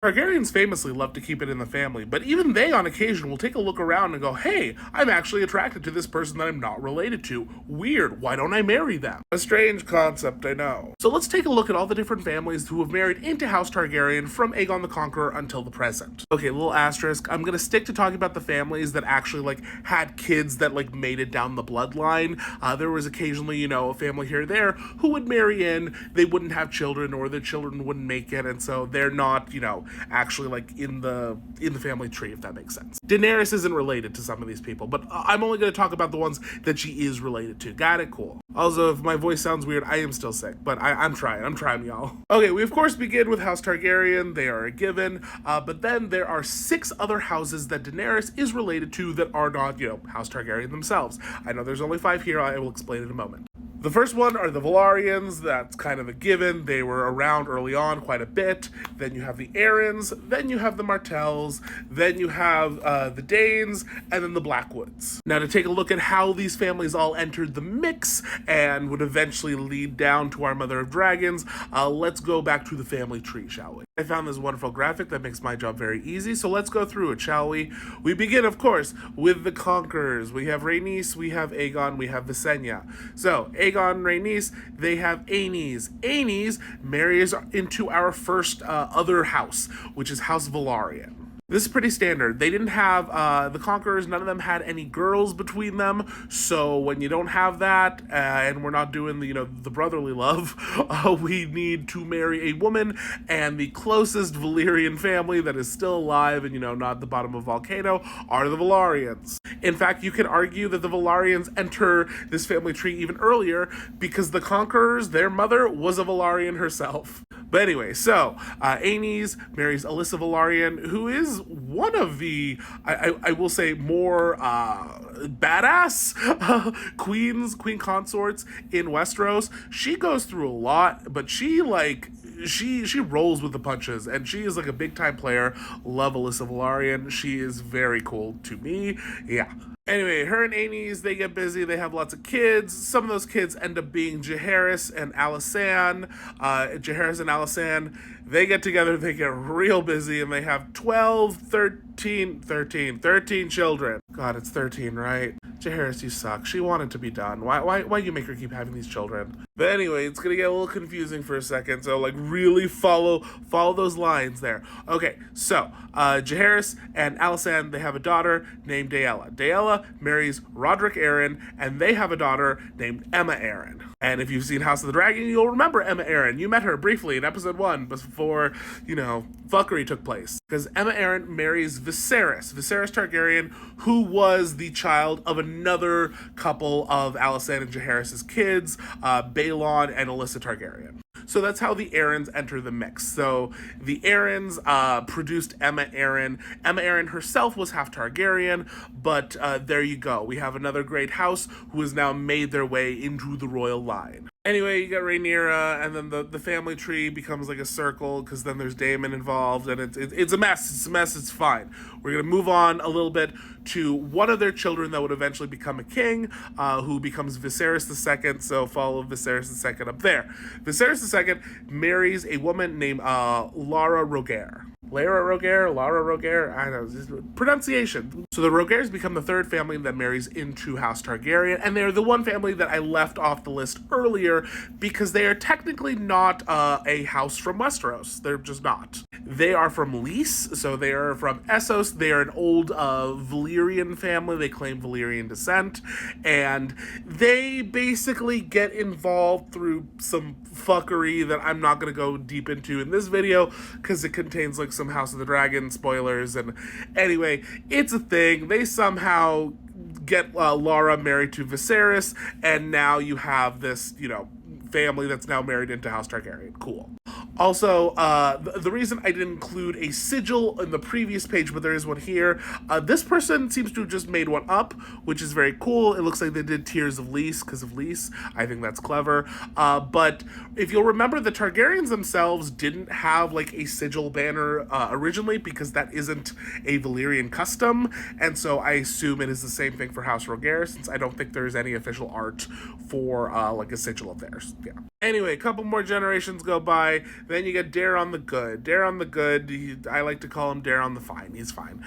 Targaryens famously love to keep it in the family, but even they on occasion will take a look around and go, hey, I'm actually attracted to this person that I'm not related to. Weird, why don't I marry them? A strange concept, I know. So let's take a look at all the different families who have married into House Targaryen from Aegon the Conqueror until the present. Okay, little asterisk, I'm gonna stick to talking about the families that actually had kids that made it down the bloodline. There was occasionally, a family here or there who would marry in, they wouldn't have children or their children wouldn't make it, and so they're not, actually in the family tree, if that makes sense. Daenerys isn't related to some of these people, but I'm only going to talk about the ones that she is related to. Got it? Cool. Also, if my voice sounds weird, I am still sick, but I'm trying, y'all. Okay, we of course begin with House Targaryen. They are a given, but then there are 6 other houses that Daenerys is related to that are not, House Targaryen themselves. I know there's only 5 here. I will explain in a moment. The first one are the Velaryons. That's kind of a given. They were around early on quite a bit. Then you have the Aarons. Then you have the Martells. Then you have the Danes, and then the Blackwoods. Now, to take a look at how these families all entered the mix and would eventually lead down to our Mother of Dragons, let's go back to the family tree, shall we? I found this wonderful graphic that makes my job very easy, so let's go through it, shall we? We begin, of course, with the Conquerors. We have Rhaenys, we have Aegon, we have Visenya. So, Aegon and Rhaenys, they have Aenys. Aenys marries into our first other house, which is House Velaryon. This is pretty standard. They didn't have, the Conquerors, none of them had any girls between them, so when you don't have that, and we're not doing the brotherly love, we need to marry a woman, and the closest Valyrian family that is still alive and, not at the bottom of a volcano are the Velaryons. In fact, you could argue that the Velaryons enter this family tree even earlier because the Conquerors, their mother, was a Velaryon herself. But anyway, so Aenys marries Alyssa Velaryon, who is one of the, I will say, more badass queen consorts in Westeros. She goes through a lot, but she rolls with the punches, and she is a big time player. Love Alyssa Velaryon. She is very cool to me. Yeah. Anyway, her and Aenys, they get busy, they have lots of kids. Some of those kids end up being Jaehaerys and Alysanne. Jaehaerys and Alysanne, they get together, they get real busy, and they have 13 children. God, it's 13, right? Jaehaerys, you suck. She wanted to be done. Why you make her keep having these children? But anyway, it's gonna get a little confusing for a second, so really follow those lines there. Okay, so Jaehaerys and Alysanne, they have a daughter named Daella. Daella marries Roderick Arryn, and they have a daughter named Emma Arryn. And if you've seen House of the Dragon, you'll remember Emma Arryn. You met her briefly in episode 1 before, fuckery took place. Because Emma Arryn marries Viserys Targaryen, who was the child of another couple of Alysanne and Jaehaerys' kids, Balon and Alyssa Targaryen. So that's how the Aarons enter the mix. So the Aarons produced Emma Arryn. Emma Arryn herself was half Targaryen, but there you go. We have another great house who has now made their way into the royal line. Anyway, you got Rhaenyra, and then the family tree becomes a circle, because then there's Daemon involved, and it's a mess. It's a mess. It's fine. We're going to move on a little bit to one of their children that would eventually become a king, who becomes Viserys II, so follow Viserys II up there. Viserys II marries a woman named Lara Rogaire. Lara Rogaire, I don't know, pronunciation. So the Rogaires become the third family that marries into House Targaryen, and they're the one family that I left off the list earlier because they are technically not a house from Westeros. They're just not. They are from Lys, so they are from Essos. They are an old Valyrian family. They claim Valyrian descent, and they basically get involved through some fuckery that I'm not going to go deep into in this video because it contains some House of the Dragon spoilers, and anyway, it's a thing. They somehow get Lara married to Viserys, and now you have this, family that's now married into House Targaryen. Cool. Also, the reason I didn't include a sigil in the previous page, but there is one here, this person seems to have just made one up, which is very cool. It looks like they did Tears of Lys because of Lys. I think that's clever. But if you'll remember, the Targaryens themselves didn't have a sigil banner originally because that isn't a Valyrian custom, and so I assume it is the same thing for House Rogaire, since I don't think there's any official art for a sigil of theirs. Yeah. Anyway, a couple more generations go by. Then you get Daeron the Good. Daeron the Good, I like to call him Daeron the Fine. He's fine.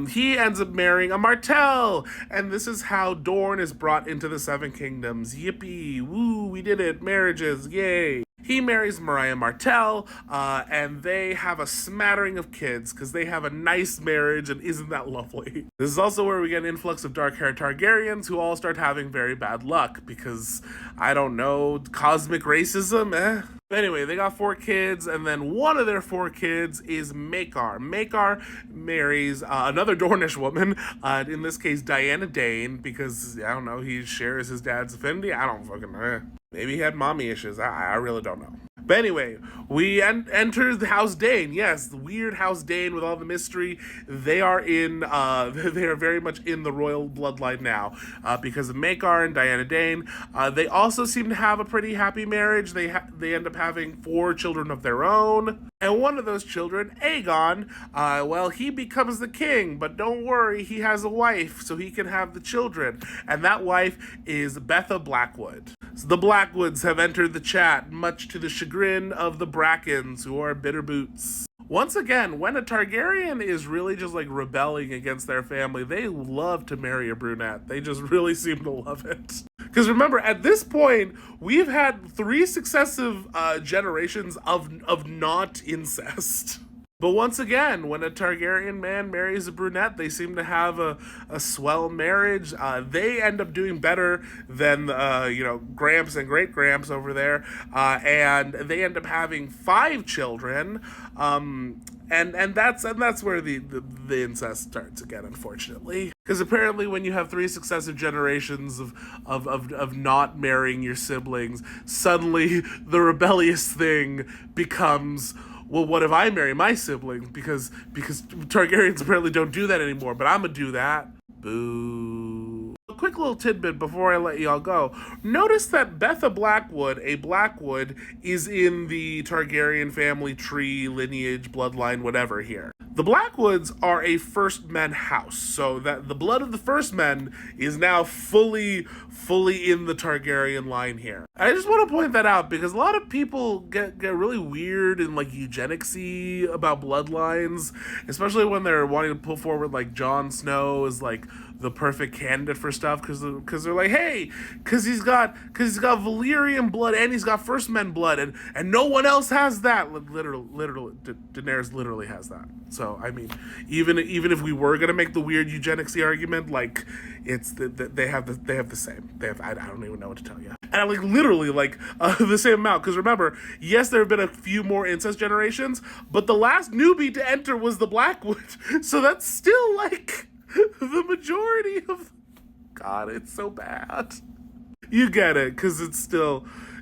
He ends up marrying a Martell, and this is how Dorne is brought into the Seven Kingdoms. Yippee! Woo! We did it! Marriages! Yay! He marries Mariah Martell, and they have a smattering of kids because they have a nice marriage, and isn't that lovely? This is also where we get an influx of dark-haired Targaryens who all start having very bad luck because, I don't know, cosmic racism, Anyway, they got 4 kids, and then one of their 4 kids is Maekar. Maekar marries another Dornish woman, in this case Diana Dane, because, I don't know, he shares his dad's affinity? I don't fucking know. Maybe he had mommy issues. I really don't know. But anyway, we enter the House Dane. Yes, the weird House Dane with all the mystery. They are they are very much in the royal bloodline now because of Maekar and Diana Dane. They also seem to have a pretty happy marriage. They end up having 4 children of their own. And one of those children, Aegon, well, he becomes the king. But don't worry, he has a wife, so he can have the children. And that wife is Betha Blackwood. So the Blackwoods have entered the chat, much to the chagrin of the Brackens, who are bitter boots. Once again, when a Targaryen is really just like rebelling against their family, they love to marry a brunette. They just really seem to love it. Because remember, at this point, we've had 3 successive generations of not incest. But once again, when a Targaryen man marries a brunette, they seem to have a swell marriage. They end up doing better than, Gramps and Great-Gramps over there. And they end up having 5 children. And that's where the incest starts again, unfortunately. Because apparently when you have 3 successive generations of not marrying your siblings, suddenly the rebellious thing becomes, well, what if I marry my siblings? Because Targaryens apparently don't do that anymore, but I'm gonna do that. Boo. A quick little tidbit before I let y'all go. Notice that Betha Blackwood, a Blackwood, is in the Targaryen family tree, lineage, bloodline, whatever here. The Blackwoods are a First Men house, so that the blood of the First Men is now fully in the Targaryen line here. I just want to point that out because a lot of people get really weird and like eugenicsy about bloodlines, especially when they're wanting to put forward like Jon Snow as like the perfect candidate for stuff because they're like, hey, because he's got Valyrian blood and he's got First Men blood and no one else has that. Literally, Daenerys literally has that. So I mean, even if we were gonna make the weird eugenicsy argument, like it's they have the same. I don't even know what to tell you. And like literally like the same amount. Because remember, yes, there have been a few more incest generations, but the last newbie to enter was the Blackwood. So that's still like the majority of. God, it's so bad. You get it, because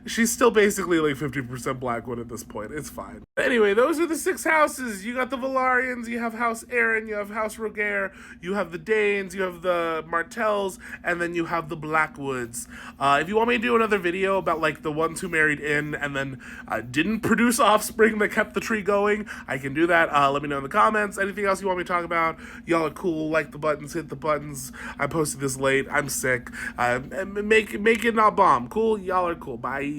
she's still basically like 50% Blackwood at this point. It's fine. Anyway, those are the 6 houses. You got the Velaryons, you have House Aaron, you have House Rogaire, you have the Danes, you have the Martells, and then you have the Blackwoods. If you want me to do another video about like the ones who married in and then didn't produce offspring that kept the tree going, I can do that. Let me know in the comments. Anything else you want me to talk about? Y'all are cool. Like the buttons, hit the buttons. I posted this late. I'm sick. Make it not bomb. Cool. Y'all are cool. Bye.